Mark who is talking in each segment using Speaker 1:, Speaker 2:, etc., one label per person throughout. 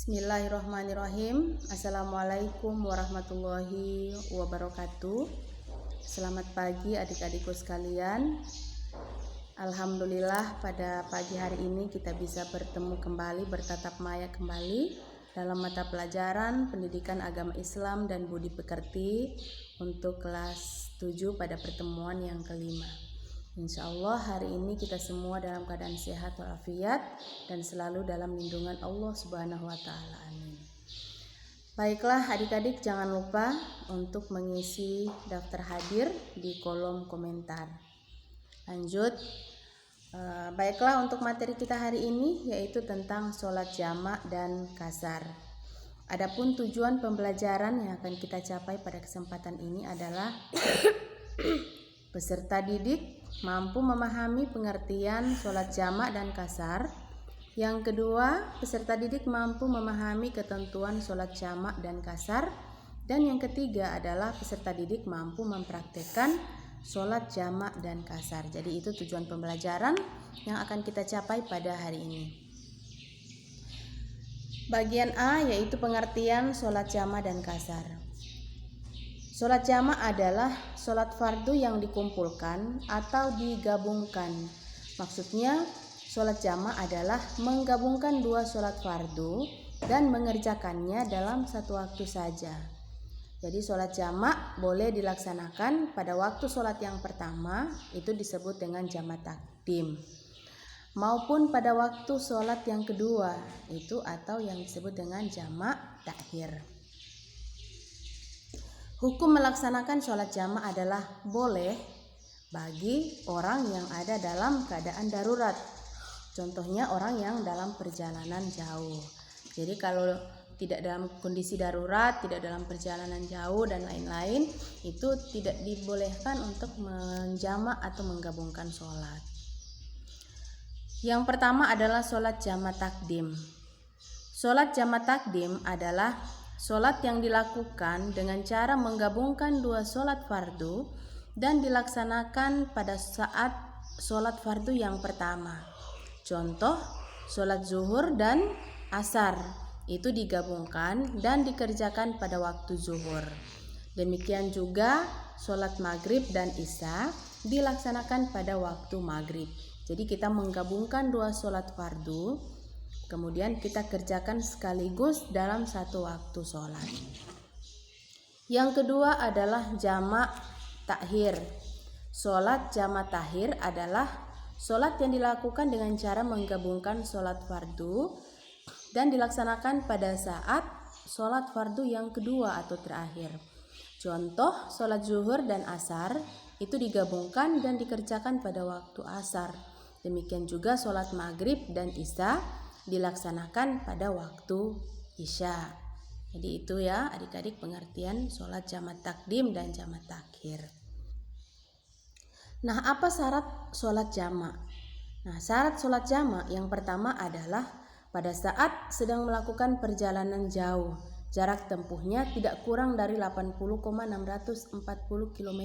Speaker 1: Bismillahirrahmanirrahim. Assalamualaikum warahmatullahi wabarakatuh. Selamat pagi adik-adikku sekalian. Alhamdulillah pada pagi hari ini kita bisa bertemu kembali, bertatap maya kembali dalam mata pelajaran Pendidikan Agama Islam dan Budi Pekerti untuk kelas 7 pada pertemuan yang kelima. Insya Allah hari ini kita semua dalam keadaan sehat walafiat dan selalu dalam lindungan Allah Subhanahu wa Ta'ala. Amin. Baiklah adik-adik, jangan lupa untuk mengisi daftar hadir di kolom komentar. Lanjut. Baiklah, untuk materi kita hari ini yaitu tentang sholat jamak dan kasar. Adapun tujuan pembelajaran yang akan kita capai pada kesempatan ini adalah peserta didik mampu memahami pengertian sholat jamak dan kasar. Yang kedua, peserta didik mampu memahami ketentuan sholat jamak dan kasar. Dan yang ketiga adalah peserta didik mampu mempraktekkan sholat jamak dan kasar. Jadi itu tujuan pembelajaran yang akan kita capai pada hari ini. Bagian A yaitu pengertian sholat jamak dan kasar. Sholat jamak adalah sholat fardu yang dikumpulkan atau digabungkan. Maksudnya, sholat jamak adalah menggabungkan dua sholat fardu dan mengerjakannya dalam satu waktu saja. Jadi sholat jamak boleh dilaksanakan pada waktu sholat yang pertama, itu disebut dengan jamak takdim. Maupun pada waktu sholat yang kedua, itu atau yang disebut dengan jamak takhir. Hukum melaksanakan sholat jamak adalah boleh bagi orang yang ada dalam keadaan darurat. Contohnya orang yang dalam perjalanan jauh. Jadi kalau tidak dalam kondisi darurat, tidak dalam perjalanan jauh dan lain-lain, itu tidak dibolehkan untuk menjamak atau menggabungkan sholat. Yang pertama adalah sholat jamak takdim. Sholat jamak takdim adalah sholat yang dilakukan dengan cara menggabungkan dua sholat fardu dan dilaksanakan pada saat sholat fardu yang pertama. Contoh, sholat zuhur dan asar itu digabungkan dan dikerjakan pada waktu zuhur. Demikian juga sholat maghrib dan isya dilaksanakan pada waktu maghrib. Jadi kita menggabungkan dua sholat fardu, kemudian kita kerjakan sekaligus dalam satu waktu sholat. Yang kedua adalah jamak takhir. Sholat jamak takhir adalah sholat yang dilakukan dengan cara menggabungkan sholat fardu dan dilaksanakan pada saat sholat fardu yang kedua atau terakhir. Contoh, sholat zuhur dan asar itu digabungkan dan dikerjakan pada waktu asar. Demikian juga sholat maghrib dan isya dilaksanakan pada waktu isya. Jadi itu ya adik-adik pengertian sholat jamak takdim dan jamak takhir. Nah, apa syarat sholat jamak? Nah, syarat sholat jamak yang pertama adalah pada saat sedang melakukan perjalanan jauh, jarak tempuhnya tidak kurang dari 80,640 km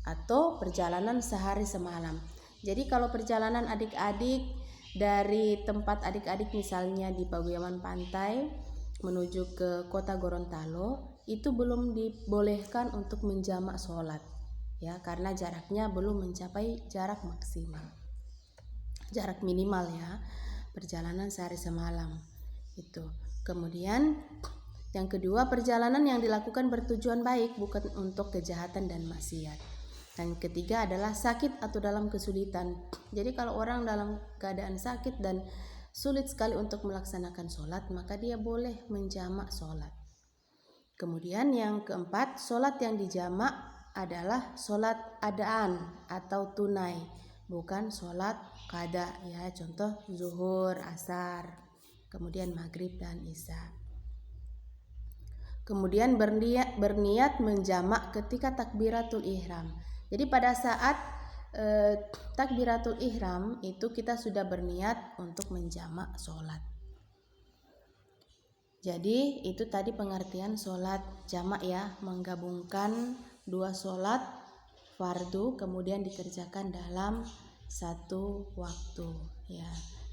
Speaker 1: atau perjalanan sehari semalam. Jadi kalau perjalanan adik-adik dari tempat adik-adik misalnya di Paguyaman Pantai menuju ke kota Gorontalo, itu belum dibolehkan untuk menjamak sholat ya, karena jaraknya belum mencapai jarak maksimal, jarak minimal ya, perjalanan sehari semalam itu. Kemudian yang kedua, perjalanan yang dilakukan bertujuan baik, bukan untuk kejahatan dan maksiat. Dan ketiga adalah sakit atau dalam kesulitan. Jadi kalau orang dalam keadaan sakit dan sulit sekali untuk melaksanakan sholat, maka dia boleh menjamak sholat. Kemudian yang keempat, sholat yang dijamak adalah sholat adaan atau tunai, bukan sholat qada ya. Contoh zuhur, asar, kemudian maghrib dan isya. Kemudian berniat menjamak ketika takbiratul ihram. Jadi pada saat takbiratul ihram itu kita sudah berniat untuk menjamak sholat. Jadi itu tadi pengertian sholat jamak ya, menggabungkan dua sholat fardu kemudian dikerjakan dalam satu waktu ya.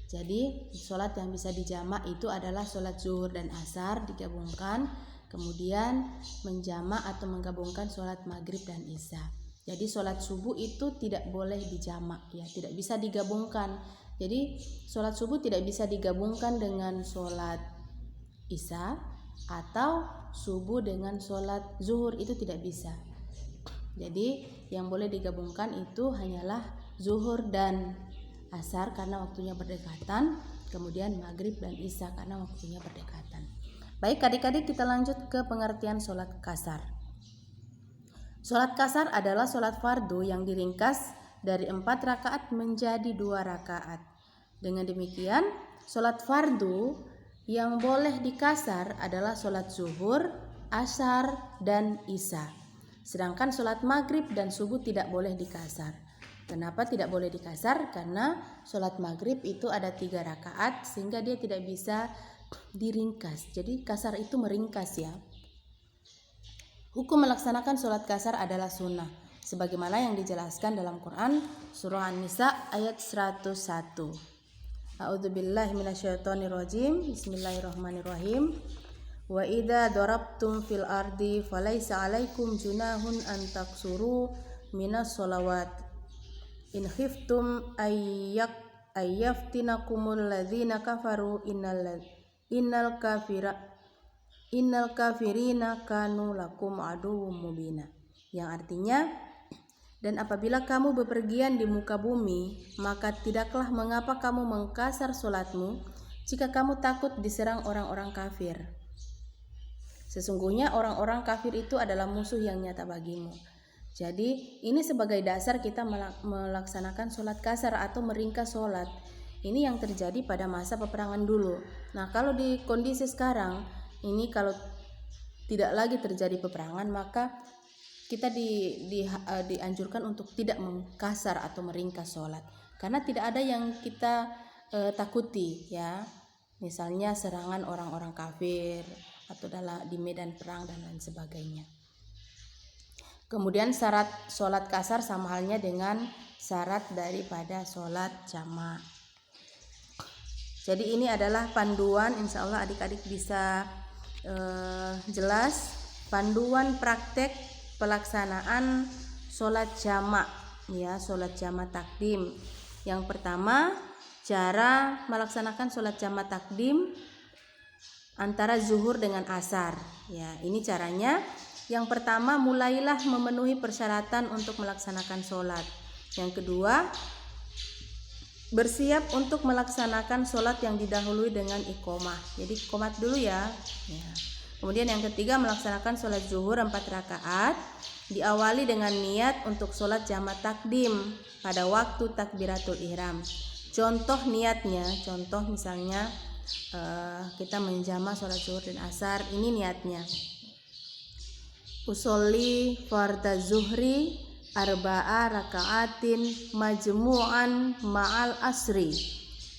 Speaker 1: Jadi sholat yang bisa dijamak itu adalah sholat zuhur dan asar digabungkan, kemudian menjamak atau menggabungkan sholat maghrib dan isya. Jadi sholat subuh itu tidak boleh dijamak ya, tidak bisa digabungkan. Jadi sholat subuh tidak bisa digabungkan dengan sholat isya atau subuh dengan sholat zuhur, itu tidak bisa. Jadi yang boleh digabungkan itu hanyalah zuhur dan asar karena waktunya berdekatan, kemudian maghrib dan isya karena waktunya berdekatan. Baik adik-adik, kita lanjut ke pengertian sholat kasar. Sholat kasar adalah sholat fardu yang diringkas dari 4 rakaat menjadi 2 rakaat. Dengan demikian, sholat fardu yang boleh dikasar adalah sholat zuhur, asar, dan isya. Sedangkan sholat maghrib dan subuh tidak boleh dikasar. Kenapa tidak boleh dikasar? Karena sholat maghrib itu ada 3 rakaat sehingga dia tidak bisa diringkas. Jadi kasar itu meringkas ya. Hukum melaksanakan sholat kasar adalah sunnah, sebagaimana yang dijelaskan dalam Quran surah An-Nisa ayat 101. A'udzubillahi minasyaitonirrajim. Bismillahirrahmanirrahim. Wa idza darabtum fil ardi falaisa 'alaikum junahun an taqsuru minas sholawat in khiftum ayyaftinakumul ladzina kafaru innal kafirina kanu lakum aduwwum mubina. Yang artinya, dan apabila kamu bepergian di muka bumi, maka tidaklah mengapa kamu mengkasar sholatmu jika kamu takut diserang orang-orang kafir. Sesungguhnya orang-orang kafir itu adalah musuh yang nyata bagimu. Jadi ini sebagai dasar kita melaksanakan sholat kasar atau meringkas sholat. Ini yang terjadi pada masa peperangan dulu. Nah, kalau di kondisi sekarang ini, kalau tidak lagi terjadi peperangan, maka kita dianjurkan untuk tidak mengkasar atau meringkas sholat. Karena tidak ada yang kita takuti ya. Misalnya serangan orang-orang kafir atau di medan perang dan lain sebagainya. Kemudian syarat sholat kasar sama halnya dengan syarat daripada sholat jamak. Jadi ini adalah panduan, insya Allah adik-adik bisa jelas, panduan praktek pelaksanaan sholat jamak ya, sholat jamak takdim. Yang pertama, cara melaksanakan sholat jamak takdim antara zuhur dengan asar ya. Ini caranya. Yang pertama, mulailah memenuhi persyaratan untuk melaksanakan sholat. Yang kedua, bersiap untuk melaksanakan sholat yang didahului dengan iqomah. Jadi iqomat dulu ya. Kemudian yang ketiga, melaksanakan sholat zuhur 4 rakaat. Diawali dengan niat untuk sholat jamak takdim pada waktu takbiratul ihram. Contoh niatnya, contoh misalnya kita menjamak sholat zuhur dan asar, ini niatnya. Usolli fardhu zuhri arba'a raka'atin majmu'an ma'al asri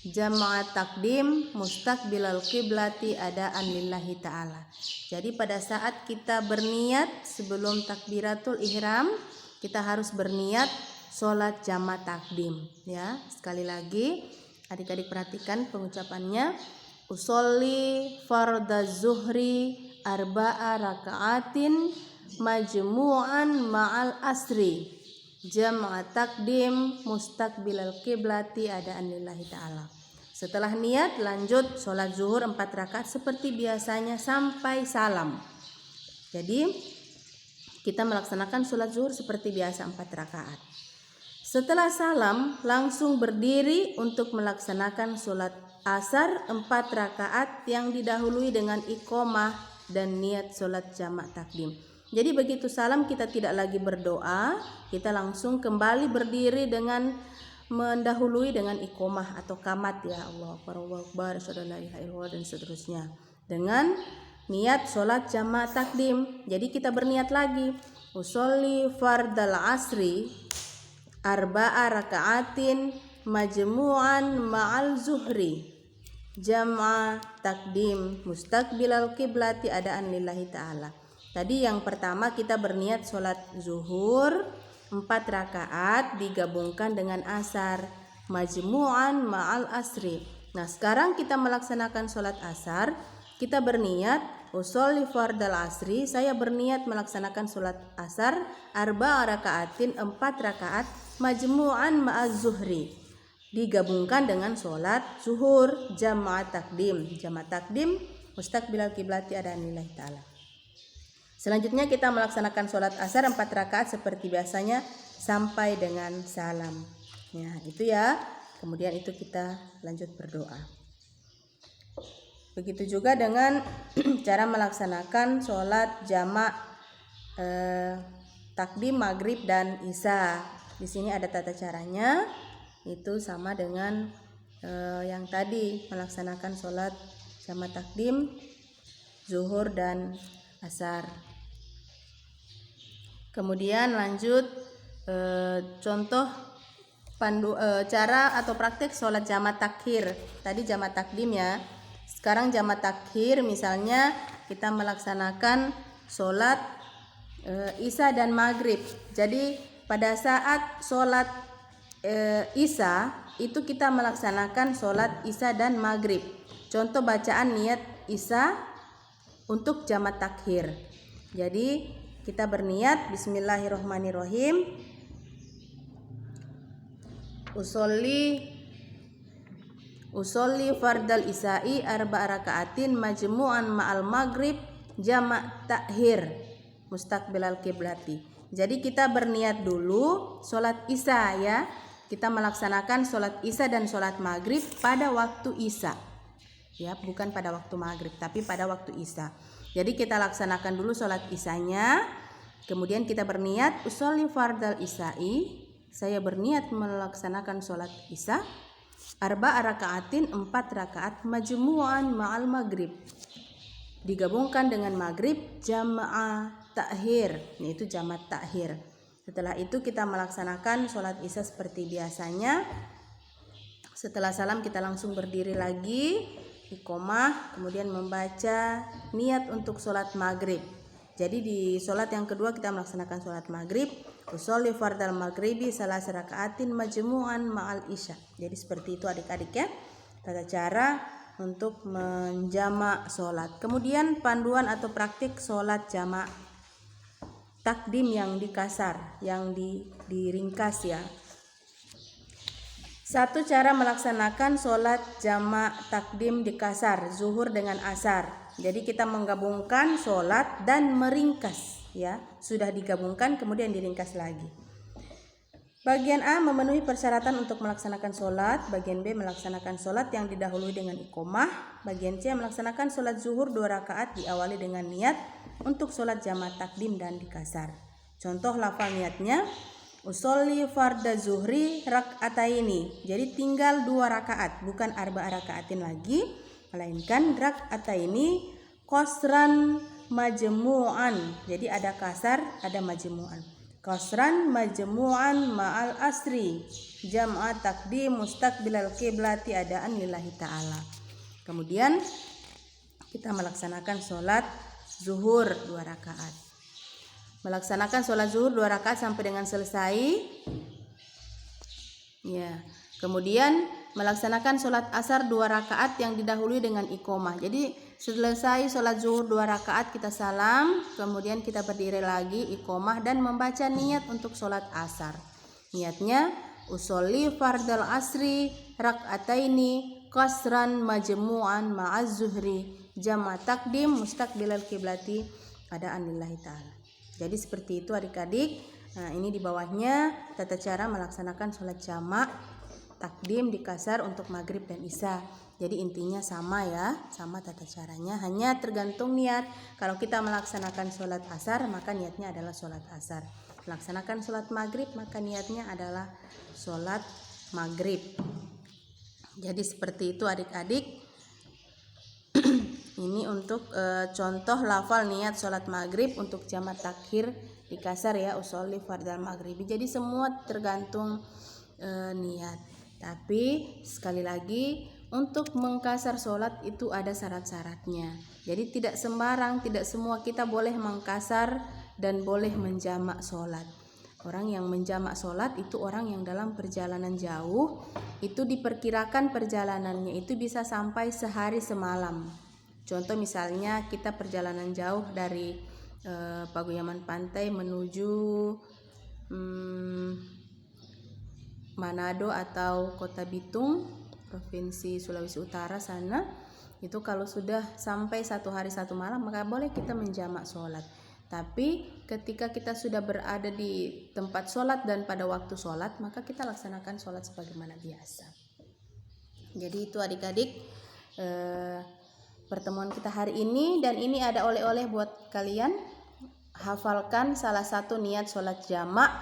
Speaker 1: jama'a takdim mustaqbilal qiblati adaan lillahi ta'ala. Jadi pada saat kita berniat sebelum takbiratul ihram, kita harus berniat sholat jamak takdim ya. Sekali lagi adik-adik perhatikan pengucapannya. Usolli fardhu zuhri arba'a raka'atin majmu'an ma'al asri jama'a takdim mustaqbilal qiblati adaan lillahi ta'ala. Setelah niat, lanjut sholat zuhur 4 rakaat seperti biasanya sampai salam. Jadi kita melaksanakan sholat zuhur seperti biasa 4 rakaat. Setelah salam, langsung berdiri untuk melaksanakan sholat asar 4 rakaat yang didahului dengan iqomah dan niat sholat jamak takdim. Jadi begitu salam kita tidak lagi berdoa, kita langsung kembali berdiri dengan mendahului dengan iqomah atau qamat ya, Allahu Akbar, asyhadu an la ilaha illallah dan seterusnya. Dengan niat sholat jamak takdim. Jadi kita berniat lagi. Usolli fardal asri arba'a raka'atin majmu'an ma'al zuhri jam'a takdim mustaqbilal qiblati adaan lillahi ta'ala. Tadi yang pertama kita berniat sholat zuhur 4 rakaat digabungkan dengan asar majmu'an ma'al asri. Nah, sekarang kita melaksanakan sholat asar. Kita berniat usolli fardal asri. Saya berniat melaksanakan sholat asar 4 rakaatin, 4 rakaat majmu'an ma'az zuhri, digabungkan dengan sholat zuhur jamaah takdim. Jamaah takdim mustaqbilal kiblati ada nilai ta'ala. Selanjutnya kita melaksanakan sholat asar 4 rakaat seperti biasanya sampai dengan salam. Ya, itu ya. Kemudian itu kita lanjut berdoa. Begitu juga dengan cara melaksanakan sholat jamak takdim maghrib dan isya. Di sini ada tata caranya. Itu sama dengan yang tadi, melaksanakan sholat jamak takdim zuhur dan asar. Kemudian lanjut contoh cara atau praktek sholat jamak takhir. Tadi jamak takdim ya. Sekarang jamak takhir, misalnya kita melaksanakan sholat isya dan maghrib. Jadi pada saat sholat isya itu kita melaksanakan sholat isya dan maghrib. Contoh bacaan niat isya untuk jamak takhir. Jadi kita berniat bismillahirrahmanirrahim. Usolli fardal isya'i 4 rakaatin majmu'an ma'al maghrib jamak takhir mustaqbilal kiblati. Jadi kita berniat dulu sholat isya ya. Kita melaksanakan sholat isya dan sholat maghrib pada waktu isya. Ya, bukan pada waktu maghrib, tapi pada waktu isya. Jadi kita laksanakan dulu sholat isyanya. Kemudian kita berniat usolli fardal isya'i. Saya berniat melaksanakan sholat isya 4 rakaatin, 4 rakaat majmu'an ma'al maghrib, digabungkan dengan maghrib jamaah takhir, yaitu jamak takhir. Setelah itu kita melaksanakan sholat isya seperti biasanya. Setelah salam kita langsung berdiri lagi, iqomah, kemudian membaca niat untuk sholat maghrib. Jadi di sholat yang kedua kita melaksanakan sholat maghrib. Usolli fardal maghribi salas rakaatin majmu'an ma'al isya. Jadi seperti itu adik-adik ya, tata cara untuk menjamak sholat. Kemudian panduan atau praktik sholat jamak takdim yang dikasar, yang diringkas ya. Satu cara melaksanakan sholat jamak takdim dikasar, zuhur dengan asar. Jadi kita menggabungkan sholat dan meringkas ya. Sudah digabungkan kemudian diringkas lagi. Bagian A memenuhi persyaratan untuk melaksanakan sholat. Bagian B melaksanakan sholat yang didahului dengan iqomah. Bagian C melaksanakan sholat zuhur 2 rakaat diawali dengan niat untuk sholat jamak takdim dan dikasar. Contoh lafal niatnya, usolli farda zuhri rak'ataini. Jadi tinggal 2 rakaat, bukan 4 rakaatin lagi, melainkan rak'ataini qasran majmu'an. Jadi ada kasar, ada majmu'an. Qasran majmu'an ma'al asri jam'a takdim mustaqbilal kiblati adaan lillahi ta'ala. Kemudian kita melaksanakan sholat zuhur 2 rakaat. Melaksanakan sholat zuhur 2 rakaat sampai dengan selesai. Ya. Kemudian melaksanakan sholat asar 2 rakaat yang didahului dengan iqomah. Jadi selesai sholat zuhur 2 rakaat kita salam, kemudian kita berdiri lagi, iqomah dan membaca niat untuk sholat asar. Niatnya usolli fardal asri rak'ataini qasran majmu'an ma'az zuhri jama' takdim mustaqbilal kiblati adaan lillahi ta'ala. Jadi seperti itu adik-adik. Nah, ini di bawahnya tata cara melaksanakan sholat jamak takdim dikasar untuk maghrib dan isya. Jadi intinya sama ya, sama tata caranya, hanya tergantung niat. Kalau kita melaksanakan sholat asar maka niatnya adalah sholat asar. Melaksanakan sholat maghrib maka niatnya adalah sholat maghrib. Jadi seperti itu adik-adik. Ini untuk contoh lafal niat sholat maghrib untuk jamak takhir dikasar ya, usolli fardal maghribi. Jadi semua tergantung niat. Tapi sekali lagi untuk mengkasar sholat itu ada syarat-syaratnya. Jadi tidak sembarang, tidak semua kita boleh mengkasar dan boleh menjamak sholat. Orang yang menjamak sholat itu orang yang dalam perjalanan jauh, itu diperkirakan perjalanannya itu bisa sampai sehari semalam. Contoh misalnya kita perjalanan jauh dari Paguyaman Pantai menuju Manado atau Kota Bitung, Provinsi Sulawesi Utara sana. Itu kalau sudah sampai 1 hari 1 malam maka boleh kita menjamak sholat. Tapi ketika kita sudah berada di tempat sholat dan pada waktu sholat, maka kita laksanakan sholat sebagaimana biasa. Jadi itu adik-adik pertemuan kita hari ini, dan ini ada oleh-oleh buat kalian. Hafalkan salah satu niat sholat jamak,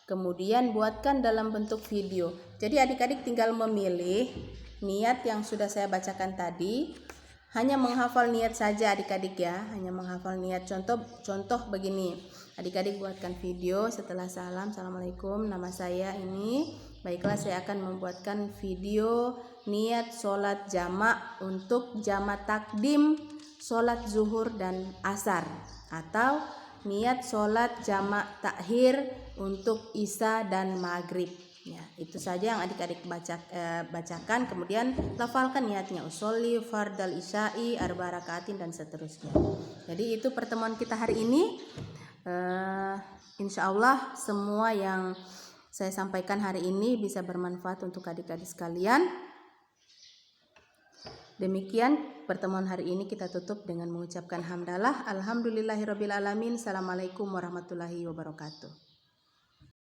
Speaker 1: kemudian buatkan dalam bentuk video. Jadi adik-adik tinggal memilih niat yang sudah saya bacakan tadi. Hanya menghafal niat saja adik-adik ya, hanya menghafal niat. Contoh begini, adik-adik buatkan video setelah salam, assalamualaikum, nama saya ini. Baiklah, saya akan membuatkan video niat sholat jamak untuk jamak takdim sholat zuhur dan asar, atau niat sholat jamak takhir untuk isya dan maghrib. Ya, itu saja yang adik-adik bacakan, kemudian lafalkan niatnya, usolli fardal isya'i arba rakaatin dan seterusnya. Jadi itu pertemuan kita hari ini. Insya Allah semua yang saya sampaikan hari ini bisa bermanfaat untuk adik-adik sekalian. Demikian pertemuan hari ini, kita tutup dengan mengucapkan hamdalah. Alhamdulillahirabbil alamin. Assalamualaikum warahmatullahi wabarakatuh.